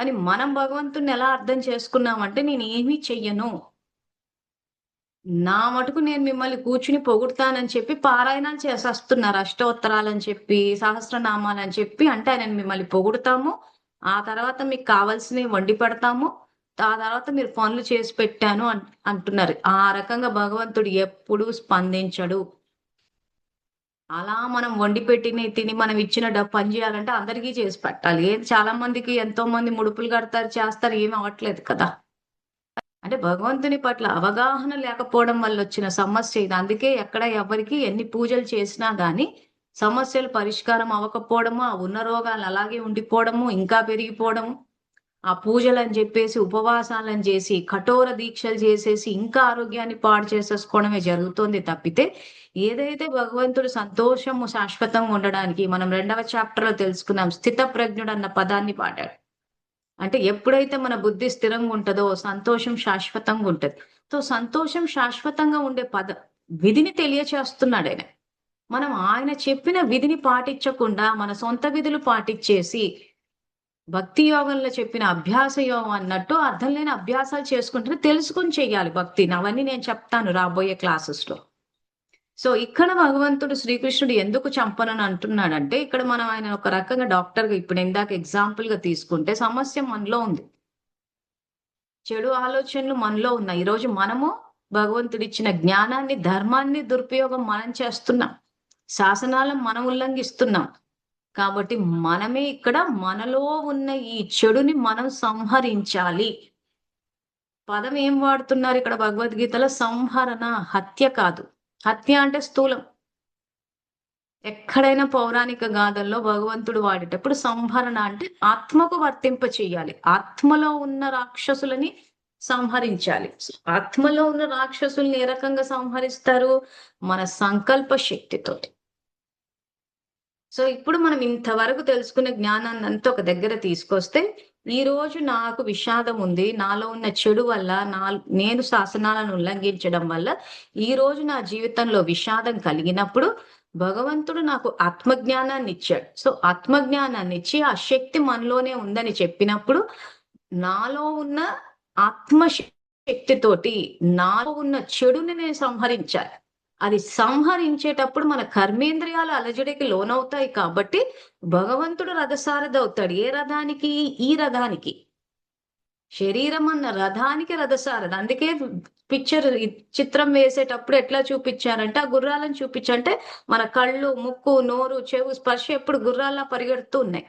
అని మనం భగవంతుడిని ఎలా అర్థం చేసుకున్నామంటే, నేనేమీ చెయ్యను. నా మటుకు నేను మిమ్మల్ని కూర్చుని పొగుడుతానని చెప్పి పారాయణాలు చేసేస్తున్నారు. అష్టోత్తరాలని చెప్పి, సహస్రనామాలని చెప్పి అంటే ఆయనని మిమ్మల్ని పొగుడుతాము. ఆ తర్వాత మీకు కావాల్సినవి వండి పెడతాము. ఆ తర్వాత మీరు పనులు చేసి పెట్టాను అంటున్నారు. ఆ రకంగా భగవంతుడు ఎప్పుడూ స్పందించడు. అలా మనం వండి పెట్టినయి తిని మనం ఇచ్చిన పని చేయాలంటే అందరికీ చేసి పెట్టాలి. చాలా మందికి ఎంతో మంది ముడుపులు కడతారు, చేస్తారు. ఏమి అవ్వట్లేదు కదా! అంటే భగవంతుని పట్ల అవగాహన లేకపోవడం వల్లొచ్చిన సమస్య ఇది. అందుకే ఎక్కడ ఎవరికీ ఎన్ని పూజలు చేసినా గాని సమస్యలు పరిష్కారం అవ్వకపోవడము, ఆ ఉన్న రోగాలు అలాగే ఉండిపోవడము, ఇంకా పెరిగిపోవడము. ఆ పూజలని జెప్పేసి, ఉపవాసాలని జేసి, కఠోర దీక్షలు జేసేసి, ఇంకా ఆరోగ్యాన్ని పాడు చేసేసుకోవడమే జరుగుతోంది తప్పితే, ఏదైతే భగవంతుడు సంతోషము శాశ్వతంగా ఉండడానికి మనం 2వ చాప్టర్‌లో తెలుసుకున్నాం. స్థితప్రజ్ఞుడన్న పదాన్ని వాడాడు. అంటే ఎప్పుడైతే మన బుద్ధి స్థిరంగా ఉంటదో సంతోషం శాశ్వతంగా ఉంటది. సో, సంతోషం శాశ్వతంగా ఉండే విధిని తెలియచేస్తున్నాడాయన. మనం ఆయన చెప్పిన విధిని పాటించకుండా మన సొంత విధులు పాటిచ్చేసి, భక్తి యోగంలో చెప్పిన అభ్యాస యోగం అన్నట్టు అర్థం లేని అభ్యాసాలు చేసుకుంటూనే తెలుసుకొని చెయ్యాలి భక్తిని. అవన్నీ నేను చెప్తాను రాబోయే క్లాసెస్‌లో. సో, ఇక్కడ భగవంతుడు శ్రీకృష్ణుడు ఎందుకు చంపనని అంటున్నాడంటే, ఇక్కడ మనం ఆయన ఒక రకంగా డాక్టర్‌గా ఇప్పుడు ఇందాక ఎగ్జాంపుల్‌గా తీసుకుంటే సమస్య మనలో ఉంది. చెడు ఆలోచనలు మనలో ఉన్నాయి. ఈరోజు మనము భగవంతుడిచ్చిన జ్ఞానాన్ని, ధర్మాన్ని దురుపయోగం మనం చేస్తున్నాం. శాసనాలను మనం ఉల్లంఘిస్తున్నాం. కాబట్టి మనమే ఇక్కడ మనలో ఉన్న ఈ చెడుని మనం సంహరించాలి. పదం ఏం వాడుతున్నారు ఇక్కడ భగవద్గీతలో? సంహరణ, హత్య కాదు. హత్య అంటే స్థూలం. ఎక్కడైనా పౌరాణిక గాథల్లో భగవంతుడు వాడేటప్పుడు సంహరణ అంటే ఆత్మకు వర్తింప చేయాలి. ఆత్మలో ఉన్న రాక్షసులని సంహరించాలి. ఆత్మలో ఉన్న రాక్షసుల్ని ఏ రకంగా సంహరిస్తారు? మన సంకల్ప శక్తితోటి. సో, ఇప్పుడు మనం ఇంతవరకు తెలుసుకున్న జ్ఞానాన్నంతా ఒక దగ్గర తీసుకొస్తే, ఈరోజు నాకు విషాదం ఉంది. నాలో ఉన్న చెడు వల్ల నేను శాసనాలను ఉల్లంఘించడం వల్ల, ఈరోజు నా జీవితంలో విషాదం కలిగినప్పుడు, భగవంతుడు నాకు ఆత్మజ్ఞానాన్నిచ్చాడు. సో, ఆత్మజ్ఞానాన్నిచ్చి, ఆ శక్తి మనలోనే ఉందని చెప్పినప్పుడు, నాలో ఉన్న శక్తితోటి నాలో ఉన్న చెడుని నేను సంహరించాలి. అది సంహరించేటప్పుడు మన కర్మేంద్రియాలు అలజడికి లోనవుతాయి కాబట్టి, భగవంతుడు రథసారథవుతాడు. ఏ రథానికి? ఈ రథానికి. శరీరం అన్న రథానికి రథసారథి. అందుకే చిత్రం వేసేటప్పుడు ఎట్లా చూపిచ్చారంటే, ఆ గుర్రాలను చూపిచ్చంటే, మన కళ్ళు, ముక్కు, నోరు, చెవు, స్పర్శ ఎప్పుడు గుర్రాల్లా పరిగెడుతూ ఉన్నాయి.